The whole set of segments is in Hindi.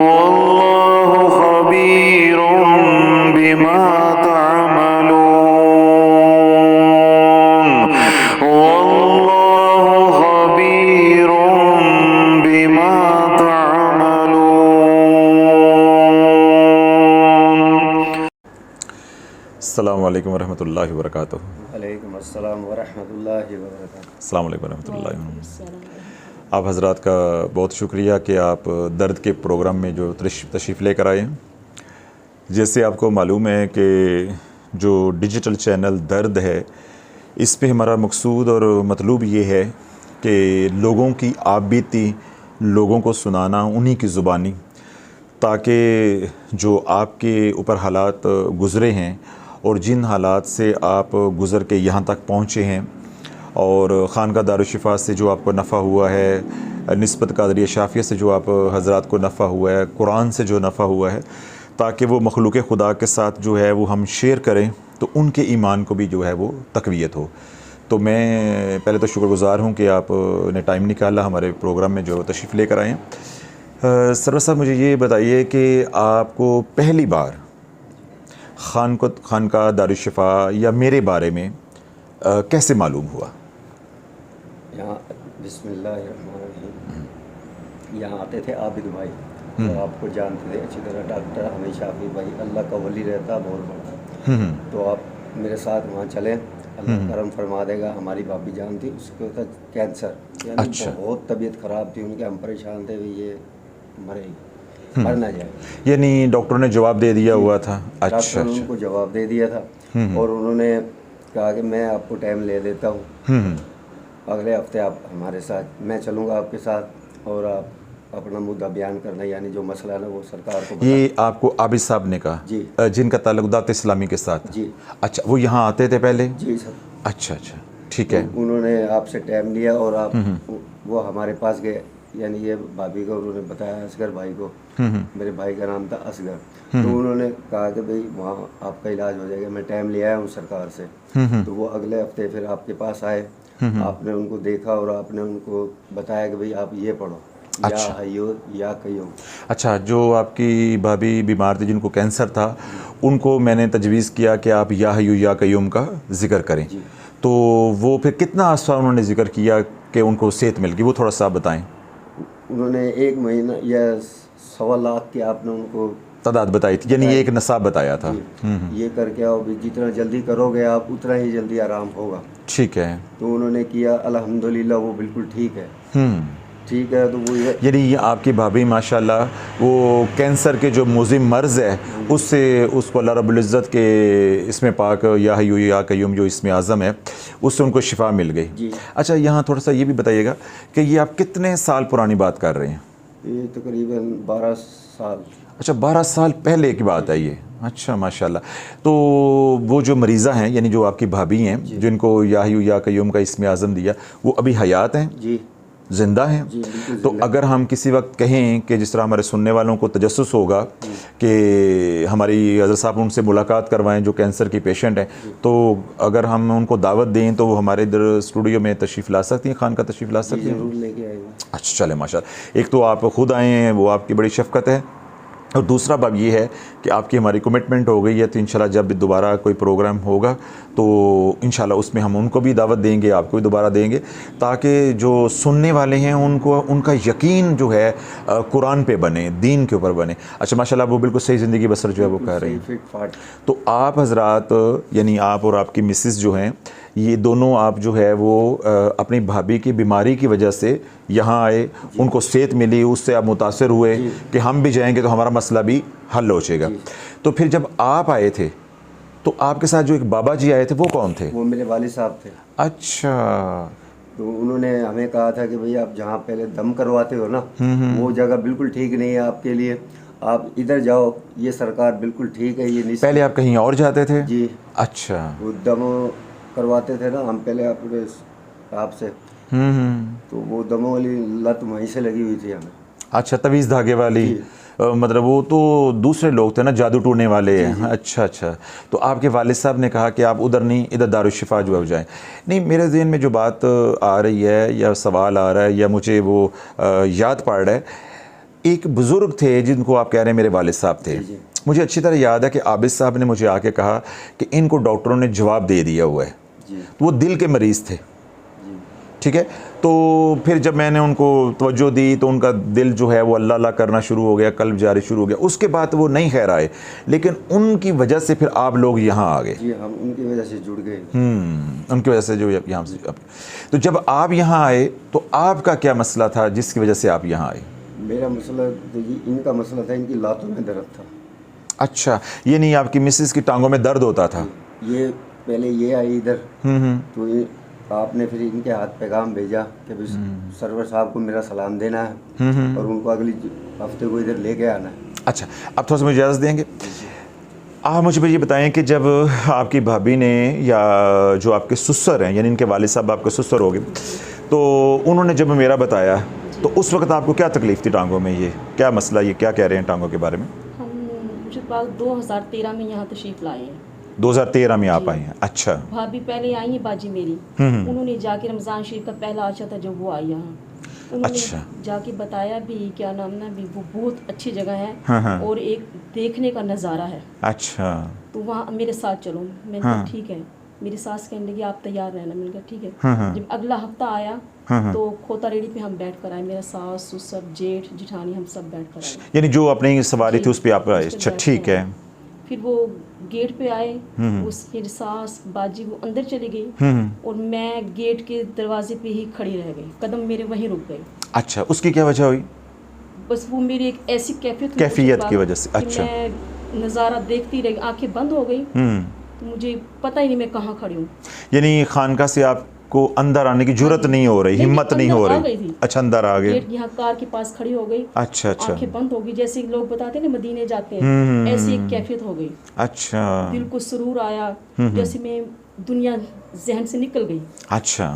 वल्लाहु खबीरुम बिमा तअमलून वल्लाहु खबीरुम बिमा तअमलून। अस्सलामु अलैकुम वरहमतुल्लाहि वबरकातुहू। वालेकुम अस्सलाम वरहमतुल्लाहि वबरकातुहू। अस्सलामु अलैकुम वरहमतुल्लाहि वबरकातुहू। आप हज़रात का बहुत शुक्रिया कि आप दर्द के प्रोग्राम में जो तशरीफ़ लेकर आए हैं। जैसे आपको मालूम है कि जो डिजिटल चैनल दर्द है, इस पे हमारा मकसूद और मतलूब ये है कि लोगों की आपबीती लोगों को सुनाना उन्हीं की ज़ुबानी, ताकि जो आपके ऊपर हालात गुज़रे हैं और जिन हालात से आप गुज़र के यहाँ तक पहुँचे हैं और ख़ानका दारुश्शिफ़ा से जो आपको नफ़ा हुआ है, निस्बत क़ादरिया शाफ़िया से जो आप हज़रात को नफ़ा हुआ है, कुरान से जो नफ़ा हुआ है, ताकि वो मखलूक़ खुदा के साथ जो है वो हम शेयर करें तो उनके ईमान को भी जो है वो तक़वियत हो। तो मैं पहले तो शुक्रगुज़ार हूँ कि आपने टाइम निकाला हमारे प्रोग्राम में जो तशरीफ़ लेकर आए हैं। सरवर साहब, मुझे ये बताइए कि आपको पहली बार ख़ानका दारुश्शिफ़ा या मेरे बारे में कैसे मालूम हुआ? यहाँ बिस्मिल्लाहिर्रहमानिर्रहीम यहाँ आते थे आबिद भाई, तो आपको जानते थे अच्छी तरह, डॉक्टर हमें शाफी भाई, अल्लाह का वली रहता बहुत बड़ा। तो आप मेरे साथ वहाँ चलें, अल्लाह करम फरमा देगा। हमारी भाभी जान थी, उसको था कैंसर, यानी अच्छा। बहुत तबीयत ख़राब थी उनकी, हम परेशान थे भी ये मरेगी, मर ना जाए। यानी डॉक्टर ने जवाब दे दिया हुआ था? अच्छा डॉक्टर ने अच्छा। उनको जवाब दे दिया था और उन्होंने कहा कि मैं आपको टाइम ले देता हूँ, अगले हफ्ते आप हमारे साथ, मैं चलूँगा आपके साथ और आप अपना मुद्दा बयान करना, यानी जो मसला है ना वो सरकार को ये आपको आबिद साहब ने कहा? जी। जिनका ताल्लुक दावत इस्लामी के साथ? जी अच्छा, वो यहाँ आते थे पहले? जी सर। अच्छा अच्छा, ठीक है। तो उन्होंने आपसे टाइम लिया और आप वो हमारे पास गए, यानी ये भाभी को उन्होंने बताया, असगर भाई को, मेरे भाई का नाम था असगर। तो उन्होंने कहा कि भाई वहाँ आपका इलाज हो जाएगा, मैं टाइम ले आया हूँ सरकार से। तो वो अगले हफ्ते फिर आपके पास आए, आपने उनको देखा और आपने उनको बताया कि भाई आप ये पढ़ो, या हय्यो या कय्यूम। अच्छा, जो आपकी भाभी बीमार थी, जिनको कैंसर था, उनको मैंने तजवीज़ किया कि आप या हय्यू या कय्यूम का ज़िक्र करें। तो वो फिर कितना अर्सा उन्होंने ज़िक्र किया कि उनको सेहत मिल गई, वो थोड़ा सा बताएं। उन्होंने 1 महीना या 1.25 लाख की आपने उनको तादाद बताई थी, यानी ये एक नसाब बताया था। ये करके आओ भी, जितना जल्दी करोगे आप उतना ही जल्दी आराम होगा। ठीक है। तो उन्होंने किया, अल्हम्दुलिल्लाह वो बिल्कुल ठीक है। ठीक है, तो वो यानी ये आपकी भाभी माशाल्लाह वो कैंसर के जो मुज़िम मर्ज़ है उससे उसको अल्लाह रब्बुल इज़्ज़त के इसमें पाक या हय्यू या कय्यूम जो इसमें आज़म है उससे उनको शिफा मिल गई। अच्छा, यहाँ थोड़ा सा ये भी बताइएगा कि ये आप कितने साल पुरानी बात कर रहे हैं? ये तकरीबन 12 साल। अच्छा, 12 साल पहले की बात है ये। अच्छा, माशाल्लाह। तो वो जो मरीज़ा हैं, यानी जो आपकी भाभी हैं, जिनको या हय्यू या कय्यूम का इसमें आज़म दिया, वो अभी हयात हैं? जी, ज़िंदा हैं? तो अगर हम किसी वक्त कहें कि जिस तरह हमारे सुनने वालों को तजस्सुस होगा कि हमारी हज़रत साहब उनसे मुलाकात करवाएं जो कैंसर की पेशेंट हैं, तो अगर हम उनको दावत दें तो वो हमारे इधर स्टूडियो में तशरीफ़ ला सकती हैं, खान का तशरीफ़ ला सकती हैं? जरूर लेके आएंगे। अच्छा, चले माशाल्लाह। एक तो आप ख़ुद आए हैं, वो आपकी बड़ी शफ़क़त है, और दूसरा बात ये है कि आपकी हमारी कमिटमेंट हो गई है। तो इंशाल्लाह जब भी दोबारा कोई प्रोग्राम होगा तो इंशाल्लाह उसमें हम उनको भी दावत देंगे, आपको भी दोबारा देंगे, ताकि जो सुनने वाले हैं उनको उनका यकीन जो है कुरान पे बने, दीन के ऊपर बने। अच्छा, माशाल्लाह वो बिल्कुल सही ज़िंदगी बसर जो है वो कर रही हैं। तो आप हज़रात, यानी आप और आपकी मिसेस जो हैं, ये दोनों आप जो है वो अपनी भाभी की बीमारी की वजह से यहाँ आए, उनको सेहत मिली, उससे आप मुतासर हुए कि हम भी जाएंगे तो हमारा मसला भी हल हो जाएगा। तो फिर जब आप आए थे तो आपके साथ जो एक बाबा जी आए थे वो कौन थे? वो मेरे वालिद साहब थे। अच्छा। तो उन्होंने हमें कहा था कि भाई आप जहाँ पहले दम करवाते हो ना, वो जगह बिल्कुल ठीक नहीं है आपके लिए, आप इधर जाओ, ये सरकार बिल्कुल ठीक है। ये पहले आप कहीं और जाते थे? जी। अच्छा। वो दम करवाते थे ना हम पहले अपने आपसे, तो वो दमों वाली लत वहीं से लगी हुई थी हमें। अच्छा, तवीज़ धागे वाली, मतलब वो तो दूसरे लोग थे ना, जादू टूटने वाले हैं। अच्छा अच्छा। तो आपके वालिद साहब ने कहा कि आप उधर नहीं, इधर दारुश्शिफा जो है जाएँ। नहीं, मेरे ज़हन में जो बात आ रही है या सवाल आ रहा है या मुझे वो याद पड़ रहा है, एक बुज़ुर्ग थे जिनको आप कह रहे हैं मेरे वालिद साहब थे, जी। मुझे अच्छी तरह याद है कि आबिद साहब ने मुझे आके कहा कि इनको डॉक्टरों ने जवाब दे दिया हुआ है। जी तो वो दिल के मरीज़ थे, जी ठीक है। तो फिर जब मैंने उनको तवज्जो दी तो उनका दिल जो है वो अल्लाह अल्लाह करना शुरू हो गया, कल्ब जारी शुरू हो गया। उसके बाद वो नहीं खैर आए, लेकिन उनकी वजह से फिर आप लोग यहाँ आ गए। जी, हम उनकी वजह से जुड़ गए। उनकी वजह से जो यहाँ से तो जब आप यहाँ आए तो आपका क्या मसला था जिसकी वजह से आप यहाँ आए? मेरा मसला तो ये इनका मसला था, इनकी लातों में दर्द था। अच्छा, ये नहीं आपकी मिसेस की टांगों में दर्द होता था? ये पहले ये आई इधर, तो ये आपने फिर इनके हाथ पैगाम भेजा कि भाई सरवर साहब को मेरा सलाम देना है और उनको अगली हफ्ते को इधर लेके आना है। अच्छा, अब थोड़ा सा मुझे इजाज़त देंगे? आप मुझे ये बताएं कि जब आपकी भाभी ने या जो आपके ससुर हैं, यानी इनके वालिद साहब आपके ससुर हो गए, तो उन्होंने जब मेरा बताया तो उस वक्त आपको क्या तकलीफ़ थी टांगों में? ये क्या मसला, ये क्या कह रहे हैं टांगों के बारे में? हम मुझे 2013 में यहाँ तशरीफ़ लाए हैं। 2013 में आप आई हैं? अच्छा। भाभी पहले आई हैं, बाजी मेरी, उन्होंने जाके रमज़ान शरीफ का पहला आशा था जब वो आई यहाँ, उन्होंने अच्छा। जाके बताया भी क्या नाम ना भी वो बहुत अच्छी जगह है हाँ। और एक देखने का नज़ारा है। अच्छा। तो वहाँ मेरे साथ चलो। मैंने कहा ठीक है। मेरी सास कहने लगी आप तैयार रहना। मैंने कहा ठीक है। जब अगला हफ्ता आया तो खोता रेडी पे हम बैठ कर आए, मेरा सास ससुर जेठ जिठानी हम सब बैठ कर आए। यानी जो अपनी सवारी थी उस पर आप आए? उस पे अच्छा, बैठ ठीक कर है। आए। फिर वो गेट पे आए, उस मेरी सास बाजी वो अंदर चली गई और मैं गेट के दरवाजे पे ही खड़ी रह गई, कदम मेरे वहीं रुक गए। अच्छा, उसकी क्या वजह हुई? बस वो मेरी एक ऐसी कैफियत हुई कैफियत उसके की बाद वजह से? कि अच्छा। मैं नज़ारा देखती रही, आंखें बंद हो गई, तो मुझे पता ही नहीं मैं कहाँ खड़ी हूँ। यानी खानका से आपको अंदर आने की जरूरत नहीं हो रही, हिम्मत नहीं हो अंदर आ रही? गई थी। अच्छा, अंदर आ गए। गेट यहाँ कार के पास खड़ी हो गई, अच्छा अच्छा आंखें बंद हो गई, जैसे लोग बताते हैं ना मदीने जाते हैं, ऐसी एक कैफियत हो गई। अच्छा दिल को सुरूर आया, जैसे मैं दुनिया जहन से निकल गई। अच्छा,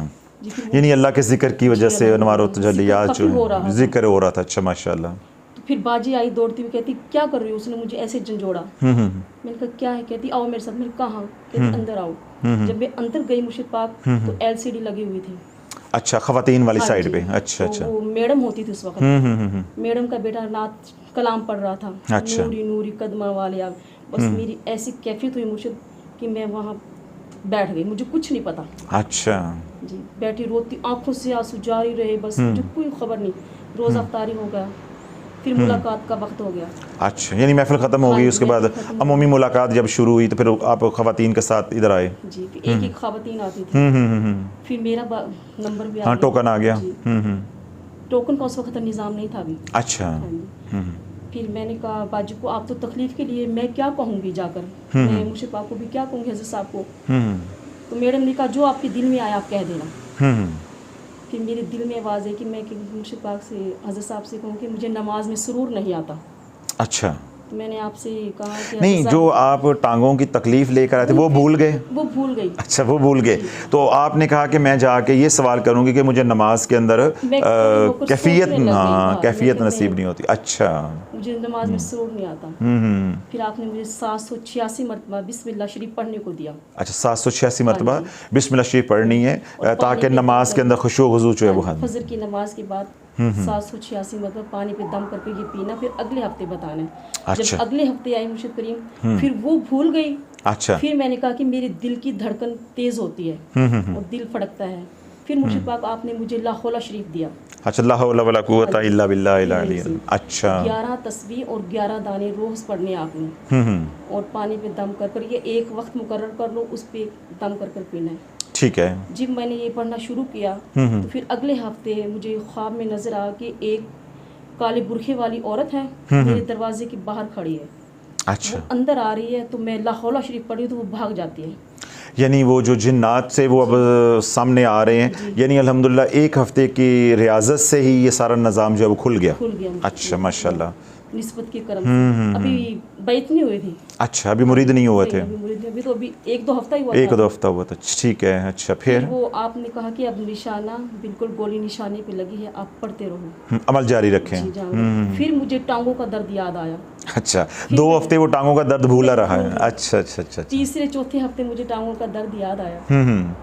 जी, फिर वो- यानी अल्लाह के जिक्र की वजह जी, से अल्लाह अनवार का तजल्लियात जिक्र जो काफ़ी हो रहा था। जिक्र हो रहा था। अच्छा, माशाल्लाह। तो फिर बाजी आई दौड़ती हुई, कहती क्या कर रही हो? उसने मुझे ऐसे झंझोड़ा। मैंने कहा क्या है? कहती आओ मेरे साथ। मैंने कहा कहती अंदर आओ। जब मैं अंदर गई मुर्शिद पाक तो LCD लगी हुई थी। अच्छा, खवातीन वाली हाँ साइड जी। पे? अच्छा तो अच्छा। वो मैडम होती थी उस वक्त। मैडम का बेटा नात कलाम पढ़ रहा था। अच्छा। नूरी नूरी कदमा वाले आ। बस मेरी ऐसी कैफियत हुई मुर्शिद कि मैं वहाँ बैठ गई, मुझे कुछ नहीं पता। अच्छा। जी, बैठी रोती, आंखों से आंसू जारी रहे, बस मुझे कोई खबर नहीं। रोज़ा अफ्तारी हो गया, फिर मुलाकात का वक्त हो गया। अच्छा, यानी महफिल ख़त्म हो हाँ गई, जी, उसके बाद महफिल ख़त्म हो अमूमी मुलाकात जब शुरू हुई तो फिर आप खवातीन के साथ इधर आए? जी, फिर एक एक खवातीन आती थी। फिर मेरा नंबर भी आ हाँ, गया। टोकन आ गया। जी। टोकन का उस वक्त निज़ाम नहीं था अभी। अच्छा। हाँ जी। फिर मैंने कहा बाजू को आप तो तकलीफ़ के लिए मैं क्या कहूँगी जाकर, मैं मुर्शिद पाक को भी क्या कहूँगी, हज़रत साहब को। तो मैडम ने कहा जो आपके दिल में आया आप कह देना। फिर मेरे दिल में आवाज़ है कि मैं मुर्शिद पाक से हज़रत साहब से कहूँ कि मुझे नमाज में सुरूर नहीं आता। अच्छा, तो मैंने आपसे कहा कि नहीं, हज़रत जो साहब- आप टांगों की तकलीफ लेकर आए थे वो भूल गए? वो भूल गई। अच्छा, वो भूल गए। तो आपने कहा कि मैं जाके ये सवाल करूंगी कि मुझे नमाज के अंदर मैं खड़ी होकर कैफियत सोचने लग गई। हाँ हाँ, कैफियत मैं- नसीब नहीं होती। अच्छा। मुझे नमाज में सुरूर नहीं आता। फिर आपने मुझे 786 मरतबा बिस्मिल्लाह शरीफ पढ़ने को दिया। अच्छा, 786 मरतबा हाँ बिस्मिल्लाह शरीफ पढ़नी है और ताकि पानी पे नमाज दम के अंदर खुशू हुजू जो है वो फजर की नमाज के बाद 786 मतलब पानी पे दम करके ये पीना, फिर अगले हफ्ते बताना है। अच्छा। जब अगले हफ्ते आई मुर्शिद करीम, फिर वो भूल गई। अच्छा। फिर मैंने कहा कि मेरे दिल की धड़कन तेज होती है और दिल फड़कता है। फिर मुर्शिद पाक आपने मुझे ला हौला शरीफ दिया। अच्छा, ला हौला वला कुव्वता इल्ला बिल्लाहिल जी, अलिय्यिल। जी। अच्छा। 11 तस्बीह और 11 दाने रोज़ पढ़ने आपने, और पानी पे दम कर कर, ये एक वक्त मुकर्रर कर लो, उस पे दम कर कर पीना है। ठीक है। जब मैंने ये पढ़ना शुरू किया तो फिर अगले हफ्ते मुझे ख्वाब में नजर आया कि एक काले बुरखे वाली औरत है, मेरे दरवाजे के बाहर खड़ी है। अच्छा, वो अंदर आ रही है तो मैं ला हौला शरीफ पढ़ी तो वो भाग जाती है। यानी वो जो जिन्नात से वो अब सामने आ रहे हैं, यानी अल्हम्दुलिल्लाह एक हफ्ते की रियाजत से ही ये सारा निज़ाम जो है वो खुल गया। खुल गया। अच्छा, माशाल्लाह। निस्बत के करम से। अभी बैत नहीं हुई थी। अच्छा, अभी मुरीद नहीं हुए थे? अभी तो अभी 1-2 हफ्ता ही हुआ एक था। दो हफ्ता हुआ था। ठीक है। अच्छा, फिर वो आपने कहा कि अब निशाना बिल्कुल गोली निशाने पे लगी है, आप पढ़ते रहो। अमल जारी रखें। जी, जान। फिर मुझे टांगों का दर्द याद आया। अच्छा, 2 हफ्ते वो टांगों का दर्द भूला रहा है। अच्छा अच्छा अच्छा। तीसरे चौथे हफ्ते मुझे टांगों का दर्द याद आया।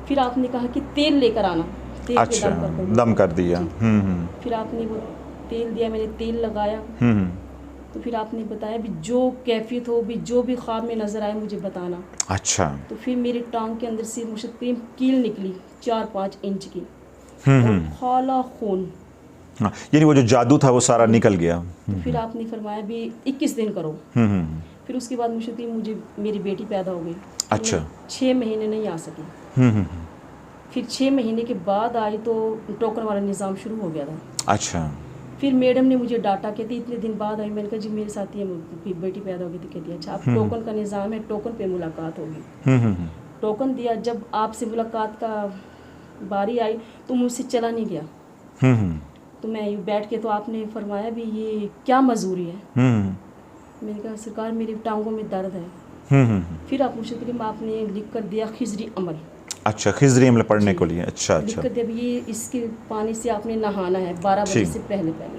फिर आपने कहा कि तेल लेकर आना, तेल पे अच्छा, दम कर कर। दम कर दिया। फिर आपने वो तेल दिया, मैंने तेल लगाया। तो फिर आपने बताया भी जो कैफियत हो, भी जो भी ख्वाब में नज़र आए मुझे बताना। अच्छा। तो फिर मेरी टांग के अंदर से मुझे करीब कील निकली 4-5 इंच की और खाला खून। हाँ, यानी वो जो जादू था वो सारा निकल गया। तो फिर आपने फरमाया भी 21 दिन करो। फिर उसके बाद मुझे मेरी बेटी पैदा हो गई। अच्छा। 6 महीने नहीं आ सकी। फिर 6 महीने के बाद आई तो टोकन वाला निज़ाम शुरू हो गया था। अच्छा। फिर मैडम ने मुझे डांटा, कहती इतने दिन बाद आई। मैंने कहा जी मेरे साथ ये बेटी पैदा होगी। तो कहती अच्छा, अब टोकन का निज़ाम है, टोकन पे मुलाकात होगी। टोकन दिया, जब आपसे मुलाकात का बारी आई तो मुझसे चला नहीं गया। तो मैं यूँ बैठ के, तो आपने फरमाया भी ये क्या मजबूरी है। मैंने कहा सरकार मेरी टांगों में दर्द है। फिर आप मुझे करीम आपने लिख कर दिया खिजरी अमल। अच्छा, खिजरी अमल पढ़ने को लिए। अच्छा लिख अच्छा। कर दिया भी ये इसके पानी से आपने नहाना है 12 बजे से पहले पहले।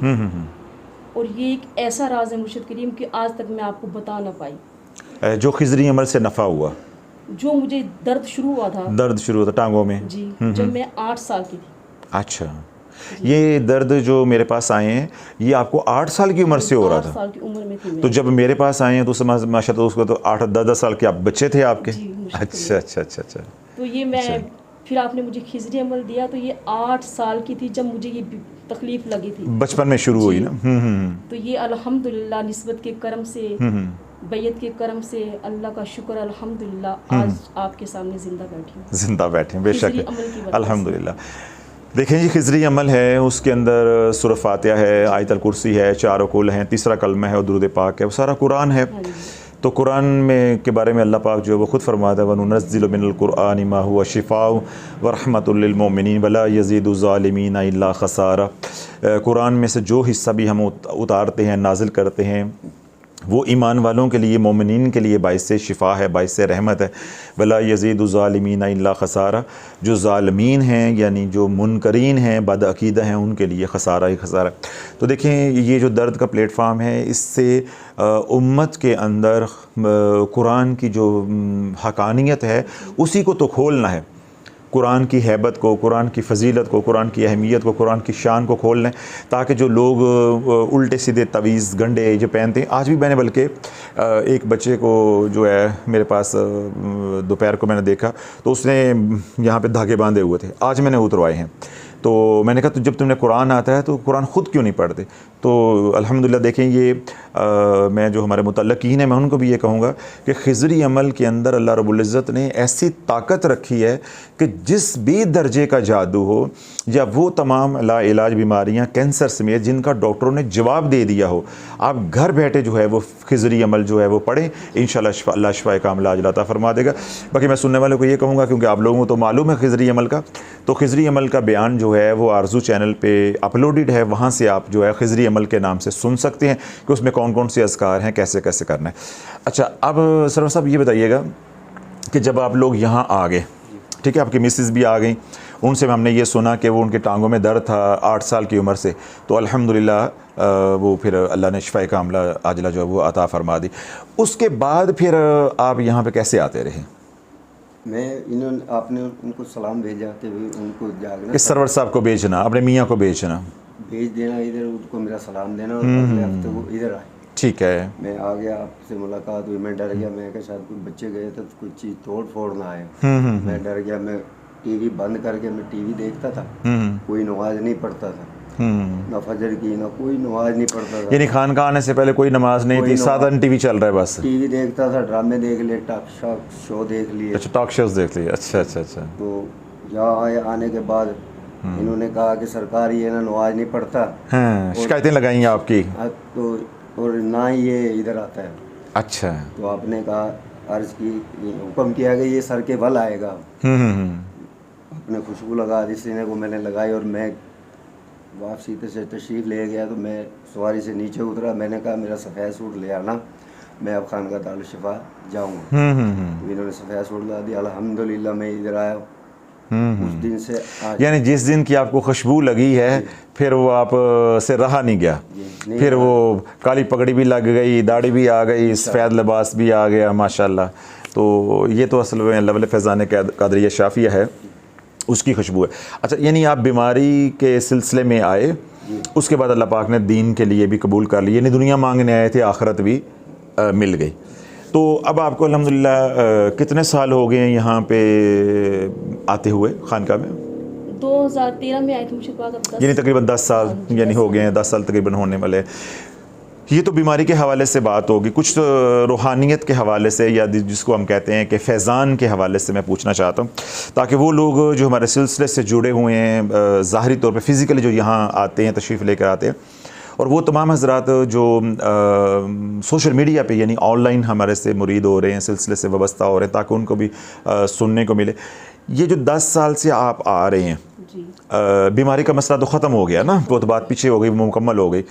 और ये एक ऐसा राज है मुर्शिद करीम कि आज तक मैं आपको बता ना पाई। जो खिजरी अमल से नफ़ा हुआ, जो मुझे दर्द शुरू हुआ था, दर्द शुरू हुआ था टांगों में जी, जब मैं 8 साल की थी। अच्छा, ये दर्द जो मेरे पास आए हैं ये आपको 8 साल की उम्र से हो रहा 8 था? साल की उम्र में थी मैं। तो जब मेरे पास आए हैं तो माशाल्लाह उसको तो 8-10 साल के आप बच्चे थे आपके? जी, मुश्किल अच्छा अच्छा अच्छा अच्छा। तो ये मैं फिर आपने मुझे खिजरी अमल दिया तो ये 8 साल की थी जब मुझे ये तकलीफ लगी थी। बचपन में शुरू हुई ना? तो ये अल्हम्दुलिल्लाह निस्बत के करम से, बैयत के करम से, अल्लाह का शुक्र अल्हम्दुलिल्लाह आज आपके सामने ज़िंदा बैठी हूँ। ज़िंदा बैठे हैं, बेशक खिजरी अमल की वजह से। अल्हम्दुलिल्लाह। देखें जी, खिजरी अमल है, उसके अंदर सूरह फातिहा है, आयतल कुर्सी है, 4 कुल हैं, 3रा कलमा है और दुरूद पाक है, वो सारा कुरान है। तो कुरान में के बारे में अल्लाह पाक जो है वो ख़ुद फरमाता है वनुनज़्ज़िलु मिनल कुरआनि मा हुवा शिफ़ाउ व रहमतुल लिल मोमिनीन वला यज़ीदु ज़ालिमीना इल्ला ख़सारा। कुरान में से जो हिस्सा भी हम उतारते हैं, नाजिल करते हैं, वो ईमान वालों के लिए, मोमिनीन के लिए बाइस शिफ़ा है, बाइस रहमत है। वला यज़ीदु ज़ालिमीना इल्ला ख़सारा। जो ज़ालिमीन हैं यानी जो मुनकरीन हैं, बदअक़ीदा हैं, उनके लिए ख़सारा ही ख़सारा। तो देखें, ये जो दर्द का प्लेटफार्म है, इससे उम्मत के अंदर कुरान की जो हक़ानियत है उसी को तो खोलना है। कुरान की हैबत को, कुरान की फ़जीलत को, कुरान की अहमियत को, कुरान की शान को खोल लें, ताकि जो लोग उल्टे सीधे तवीज़ गंडे जो पहनते हैं, आज भी मैंने बल्कि एक बच्चे को जो है मेरे पास दोपहर को मैंने देखा तो उसने यहाँ पे धागे बांधे हुए थे, आज मैंने उतरवाए हैं। तो मैंने कहा तो जब तुमने कुरान आता है तो कुरान ख़ुद क्यों नहीं पढ़ते? तो अल्हम्दुलिल्लाह देखें, ये मैं जो हमारे मुतल्लक़ीन हैं मैं उनको भी ये कहूँगा कि खिजरी अमल के अंदर अल्लाह रब्बुल इज़्ज़त ने ऐसी ताकत रखी है कि जिस भी दर्जे का जादू हो या वो तमाम लाइलाज बीमारियाँ कैंसर समेत जिनका डॉक्टरों ने जवाब दे दिया हो, आप घर बैठे जो है वो खिजरी अमल जो है वो पढ़ें, इंशाअल्लाह अल्लाह शिफ़ाए कामिला अजल अता फरमा देगा। बाकी मैं सुनने वालों को ये कहूँगा, क्योंकि आप लोगों को तो मालूम है खिजरी अमल का, तो खिजरी अमल का बयान जो है वो आरज़ू चैनल पे अपलोडेड है, वहाँ से आप जो है खिजरी अमल के नाम से सुन सकते हैं कि उसमें कौन कौन से अज़कार हैं, कैसे कैसे करना है। अच्छा, अब सरवर साहब ये बताइएगा कि जब आप लोग यहाँ आ गए, ठीक है, आपकी मिसेस भी आ गई, उनसे हमने ये सुना कि वो उनके टांगों में दर्द था 8 साल की उम्र से, तो अल्हम्दुलिल्लाह वो फिर अल्लाह ने शिफ़ाए कामिला आजिला जो है वो अता फरमा दी। उसके बाद फिर आप यहाँ पे कैसे आते रहे? आपने उनको सलाम भेजा कि उनको जागना, इस सरवर साहब को भेजना, अपने मियाँ को भेजना, भेज देना इधर, उनको मेरा सलाम देना और अगले हफ्ते वो इधर आए। ठीक है। मैं आ गया, आपसे मुलाकात हुई, मैं डर गया, मैं क्या शायद कोई बच्चे गए थे तो कोई चीज़ तोड़ फोड़ ना आए। मैं डर गया, मैं टीवी बंद करके मैं टीवी देखता था, कोई नमाज नहीं पढ़ता था, ना फजर की ना कोई नमाज नहीं पढ़ता था। यानी खानका आने से पहले कोई नमाज नहीं थी, साधारण टीवी चल रहा है बस? टीवी देखता था, ड्रामे देख लिए, टॉक शो देख लिए। अच्छा, टॉक शोज देख लिए। अच्छा अच्छा अच्छा। तो यहाँ आने के बाद इन्होंने कहा कि सरकार ये ना नमाज नहीं पढ़ता, हाँ, शिकायतें लगाई आपकी? तो और ना ही ये इधर आता है। अच्छा। तो आपने कहा, अर्ज की, हुक्म किया कि ये सर के बल आएगा। अपने खुशबू लगा दी सीने को मैंने लगाई और मैं वापसी से तशरीफ़ ले गया। तो मैं सवारी से नीचे उतरा, मैंने कहा मेरा सफ़ेद सूट ले आना, मैं अब खानका दारुल शिफा जाऊँगा। तो इन्होंने सफ़ेद सूट ला दिया, अल्हम्दुलिल्लाह मैं इधर आया। उस दिन से आज, यानी जिस दिन की आपको खुशबू लगी है फिर वो आप से रहा नहीं गया, फिर वो काली पगड़ी भी लग गई, दाढ़ी भी आ गई, सफ़ेद लिबास भी आ गया, माशाल्लाह। तो ये तो असल में लवल फैज़ान कादरिया शाफिया है, उसकी खुशबू है। अच्छा, यानी आप बीमारी के सिलसिले में आए उसके बाद अल्लाह पाक ने दीन के लिए भी कबूल कर लिया, यानी दुनिया मांगने आए थे, आखिरत भी मिल गई। तो अब आपको अल्हम्दुलिल्लाह कितने साल हो गए हैं यहाँ पे आते हुए खानका में? 2013 में आई थी मुझे पाक, अब यानी तकरीबन 10 साल यानी हो गए हैं, 10 साल तकरीबन होने वाले। ये तो बीमारी के हवाले से बात होगी, कुछ रूहानियत के हवाले से या जिसको हम कहते हैं कि फैज़ान के हवाले से मैं पूछना चाहता हूँ, ताकि वो लोग जो हमारे सिलसिले से जुड़े हुए हैं ज़ाहरी तौर पे फ़िज़िकली जो यहाँ आते हैं, तशरीफ़ लेकर आते हैं, और वो तमाम हज़रात जो सोशल मीडिया पे यानी ऑनलाइन हमारे से मुरीद हो रहे हैं, सिलसिले से वाबस्ता हो रहे हैं, ताकि उनको भी सुनने को मिले। ये जो 10 साल से आप आ रहे हैं, बीमारी का मसला तो ख़त्म हो गया ना, बहुत बात पीछे हो गई, वो मुकम्मल हो गई।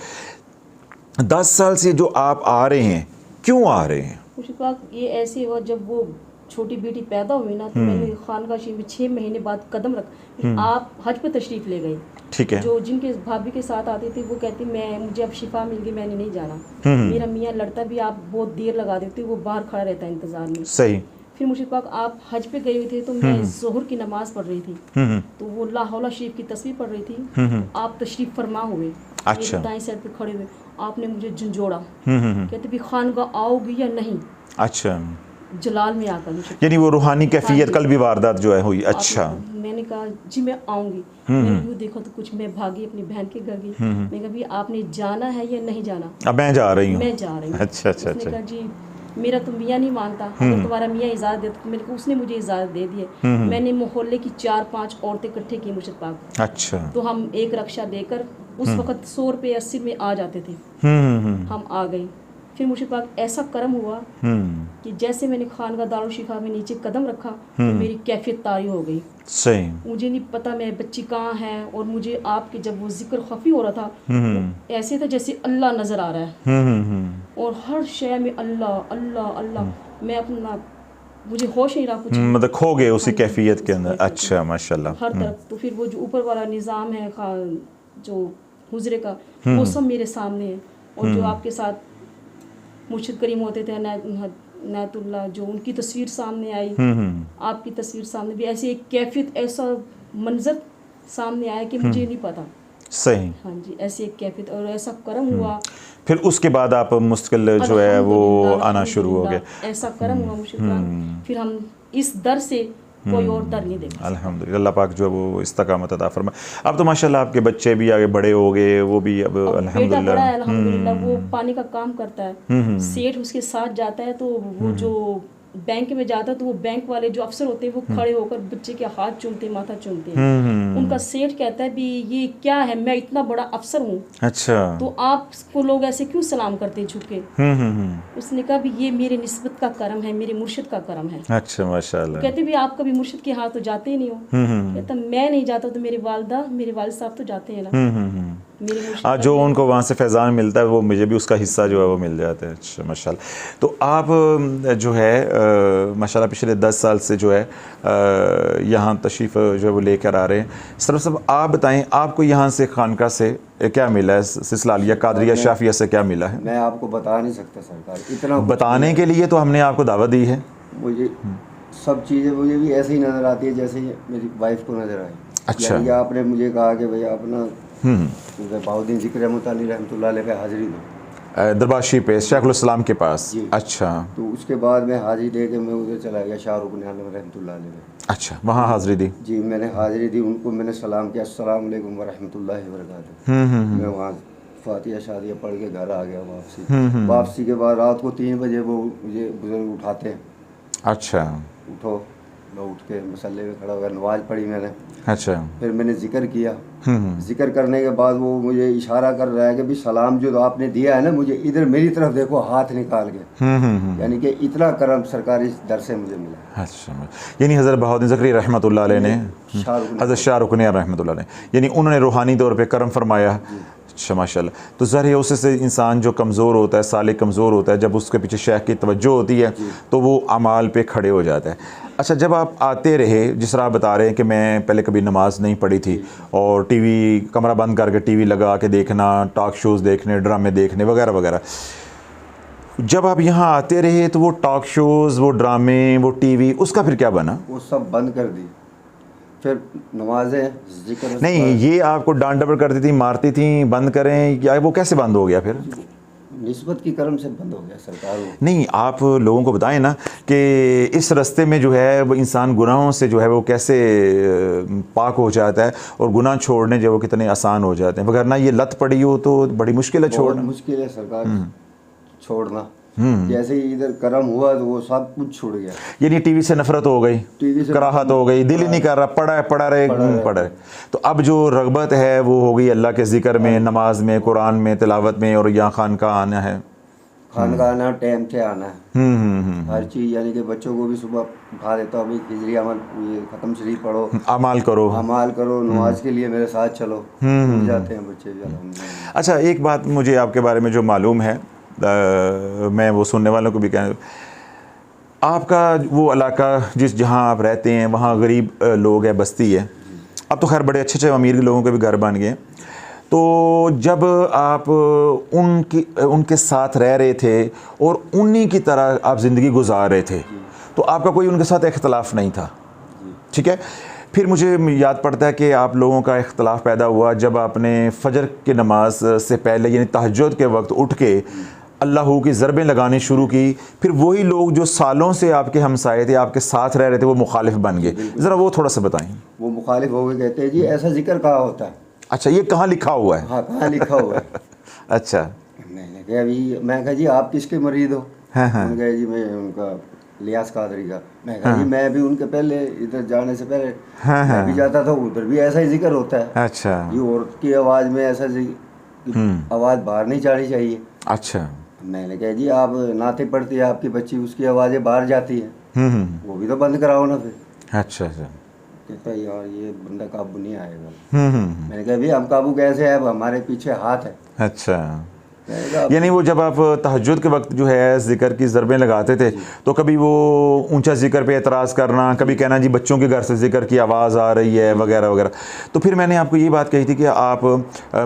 10 साल से जो आप आ रहे हैं, क्यों आ रहे हैं? मुझे पाक ये ऐसे हुआ, जब वो छोटी बेटी पैदा हुई ना, तो मैंने खानका शरीफ में 6 महीने बाद कदम रखा। आप हज पे तशरीफ़ ले गए, ठीक है। जो जिनके भाभी के साथ आते थे वो कहती मुझे अब शिफा मिल गई, मैंने नहीं जाना। मेरा मियाँ लड़ता भी, आप बहुत देर लगा देते, वो बाहर खड़ा रहता है इंतज़ार में। सही। फिर मुझे पाक आप हज पे गए हुए थे, तो मैं ज़ोहर की नमाज़ पढ़ रही थी, तो वो ला हौला शरीफ की तस्वीर पढ़ रही थी, आप तशरीफ़ फरमा हुए, अच्छा। दाएं साइड पे खड़े हुए, आपने मुझे झंझोड़ा, कहते भी खानका आओगी या नहीं? अच्छा, जलाल में आकर मुझे, यानी वो रूहानी कैफियत कल भी वारदात जो है हुई। अच्छा। मैंने कहा जी मैं आऊँगी। मैंने यूँ देखा तो कुछ, मैं भागी अपनी बहन के घर गई। मैंने कहा भी आपने जाना है या नहीं जाना? अब मैं जा रही हूँ। मैं जा रही हूँ। अच्छा अच्छा उसने अच्छा। कहा जी मेरा तो मियाँ नहीं मानता, अगर तुम्हारा मियाँ इजाज़त देता, तो मैंने कहा उसने मुझे इजाज़त दे दी है। मैंने मोहल्ले की 4-5 औरतें इकट्ठे की मुर्शिद पाक, अच्छा। तो हम एक रक्षा लेकर उस वक्त 100 रुपये 80 में आ जाते थे, हम आ गए। फिर मुझे पाक ऐसा करम हुआ कि जैसे मैंने खानका दारुल शिफा में नीचे कदम रखा, तो मेरी कैफियत तारी हो गई। सही। मुझे नहीं पता मैं बच्ची कहाँ है, और मुझे आपके जब वो जिक्र खफी हो रहा था, तो ऐसे था जैसे अल्लाह नजर आ रहा है, और हर शय में अल्लाह अल्लाह अल्लाह। मैं अपना, मुझे होश नहीं रहा कुछ, मतलब खो गए उसी कैफियत के अंदर। अच्छा, माशाल्लाह। हर तरफ। तो फिर वो जो ऊपर वाला निज़ाम है जो हुजरे का, वो सब मेरे सामने है, और जो आपके साथ मुर्शिद करीम होते थे नायतुल्लाह, जो उनकी तस्वीर सामने आई, आपकी तस्वीर सामने भी, ऐसी एक कैफियत, ऐसा मंजर सामने आया कि मुझे नहीं पता। सही। हाँ जी, ऐसी एक कैफियत और ऐसा करम हुआ। फिर उसके बाद आप मुश्किल जो है वो आना शुरू हो गए। ऐसा करम हुआ मुझे, फिर हम इस दर से कोई और दर नहीं देखा। अल्हम्दुलिल्लाह, अल्लाह पाक जो है वो इस्तकामत अता फरमाए। अब तो माशाल्लाह आपके बच्चे भी आगे बड़े हो गए, वो भी अब बेटा बड़ा है अल्हम्दुलिल्लाह, वो पानी का काम करता है, सेठ उसके साथ जाता है, तो वो जो बैंक में जाता है, तो वो बैंक वाले जो अफसर होते हैं वो खड़े होकर बच्चे के हाथ चूमते, माथा चूमते हैं। उनका सेठ कहता है भी ये क्या है, मैं इतना बड़ा अफसर हूँ, अच्छा, तो आपको लोग ऐसे क्यों सलाम करते झुक के? उसने कहा भी ये मेरे निस्बत का करम है, मेरे मुर्शिद का करम है। अच्छा, माशाल्लाह। कहते भी आप कभी मुर्शिद के हाथ तो जाते ही नहीं हो। कहता मैं नहीं जाता, तो मेरे वालिद साहब तो जाते हैं ना। मेरे मुर्शिद जो उनको वहाँ से फैज़ान मिलता है, वो मुझे भी उसका हिस्सा जो है वो मिल जाता है। अच्छा, माशाल्लाह। तो आप जो है माशाल्लाह पिछले 10 साल से जो है यहाँ तशरीफ़ जो है वो लेकर आ रहे हैं। सब आप बताएं, आपको यहाँ से खानका से क्या मिला है? सिलसिला कादरिया शाफिया से क्या मिला है? मैं आपको बता नहीं सकता सरकार, इतना बताने के लिए तो हमने आपको दावत दी है। मुझे सब चीज़ें मुझे भी ऐसे ही नज़र आती है जैसे मेरी वाइफ को नज़र आई। अच्छा। यानी आपने मुझे कहा कि भैया अपना बाउद्दीन ज़िक्र रहमतुल्लाह अलैह पे हाज़िरी दो, दरबाशी पे शेखुल इस्लाम के पास। अच्छा। तो उसके बाद मैं हाज़िरी दे के मैं उधर चला गया शाहरुख रहमतुल्लाह अलैह। अच्छा, वहाँ हाज़िरी दी? जी, मैंने हाज़िरी दी, उनको मैंने सलाम किया, अस्सलाम वालेकुम व रहमतुल्लाहि व बरकातुहू। मैं वहाँ फातिहा शादिया पढ़ के घर आ गया वापसी। वापसी के बाद रात को 3 बजे वो मुझे बुजुर्ग उठाते हैं। अच्छा। उठो, मैं उठ के मसल्ले में खड़ा हो गया, नमाज पढ़ी मैंने। अच्छा। फिर मैंने जिक्र किया। जिक्र करने के बाद वो मुझे इशारा कर रहा है कि भी सलाम जो आपने दिया है ना मुझे, इधर मेरी तरफ देखो, हाथ निकाल के। यानी कि इतना करम सरकारी दर से मुझे मिला। अच्छा, यानी हज़रत बहाउद्दीन ज़करी रहमतुल्लाह अलैह ने, हज़रत शाहरुख ने रहमतुल्लाह अलैह, यानी उन्होंने रूहानी तौर पे करम फरमाया। अच्छा, माशाल्लाह। तो ज़ाहिर है उससे इंसान जो कमज़ोर होता है, सालिक कमज़ोर होता है, जब उसके पीछे शेख की तवज्जो होती है तो वो अमाल पे खड़े हो जाता है। अच्छा, जब आप आते रहे, जिस तरह आप बता रहे हैं कि मैं पहले कभी नमाज नहीं पढ़ी थी, और टीवी कमरा बंद करके टीवी लगा के देखना, टॉक शोज़ देखने, ड्रामे देखने वगैरह वगैरह, जब आप यहाँ आते रहे तो वो टॉक शोज़, वो ड्रामे, वो टीवी, उसका फिर क्या बना? वो सब बंद कर दी। फिर नमाजें जिक्र नहीं, ये आपको डांट डपट करती थी, मारती थी, बंद करें, या वो कैसे बंद हो गया फिर? निस्बत की करम से बंद हो गया सरकार वो। नहीं, आप लोगों को बताएं ना कि इस रास्ते में जो है वो इंसान गुनाहों से जो है वो कैसे पाक हो जाता है, और गुनाह छोड़ने जो वो कितने आसान हो जाते हैं, वगरना ये लत पड़ी हो तो बड़ी मुश्किल है बहुत छोड़ना। मुश्किल है सरकार छोड़ना। जैसे ही इधर करम हुआ तो वो सब कुछ छूट गया। यानी टीवी से नफरत हो गई, टीवी से कराहत हो गई, दिल ही नहीं कर रहा, पड़ा रहे। तो अब जो रगबत है वो हो गई अल्लाह के जिक्र में, नमाज में, कुरान में, तिलावत में, और यहाँ खानका आना है, खानका आना, टाइम से आना है। हर चीज़, यानी कि बच्चों को भी सुबह उठा देता हूँ, अभी खिजरी अमल, ये ख़त्म शरीफ पढ़ो, अमाल करो, नमाज के लिए मेरे साथ चलो, उठ जाते हैं बच्चे भी अल्हम्दुलिल्लाह। अच्छा, एक बात मुझे आपके बारे में जो मालूम है, मैं वो सुनने वालों को भी कहना, आपका वो इलाका जहाँ आप रहते हैं वहाँ गरीब लोग हैं, बस्ती है। अब तो खैर बड़े अच्छे अमीर लोगों के भी घर बन गए। तो जब आप उनके साथ रह रहे थे और उन्हीं की तरह आप ज़िंदगी गुजार रहे थे, तो आपका कोई उनके साथ इख्तलाफ नहीं था, ठीक है? फिर मुझे याद पड़ता है कि आप लोगों का इख्तलाफ पैदा हुआ जब आपने फजर की नमाज से पहले, यानी तहज्जुद के वक्त उठ के अल्लाह की ज़रबें लगानी शुरू की। फिर वही लोग जो सालों से आपके हमसाए थे, आपके साथ रह रहे थे, वो मुखालिफ बन गए। ज़रा वो थोड़ा सा बताएं। वो मुखालिफ हो गए, कहते हैं जी ऐसा जिक्र कहाँ होता है। अच्छा, ये कहाँ लिखा हुआ है? हाँ, कहाँ लिखा हुआ है। अच्छा, मैंने कहा अभी, मैं कहा जी आप किसके मरीद हो? उन्होंने कहा जी मैं उनका लियास कादरी का। मैं कहा जी मैं भी उनके पहले, इधर जाने से पहले मैं भी जाता था, उधर भी ऐसा ही जिक्र होता है। अच्छा, ये औरत की आवाज़ में ऐसा आवाज़ बाहर नहीं जानी चाहिए। अच्छा। मैंने कहा जी आप नाते पढ़ती है आपकी बच्ची, उसकी आवाज़ें बाहर जाती हैं, वो भी तो बंद कराओ ना फिर। अच्छा, अच्छा। कहता यार ये बंदा काबू नहीं आएगा। मैंने कहा भाई हम काबू कैसे है, अब हमारे पीछे हाथ है। अच्छा, यानी वो जब आप तहज्जुद के वक्त जो है ज़िक्र की ज़रबें लगाते थे, तो कभी वो ऊंचा ज़िक्र पे एतराज़ करना, कभी कहना जी बच्चों के घर से ज़िक्र की आवाज़ आ रही है, वगैरह वगैरह। तो फिर मैंने आपको ये बात कही थी कि आप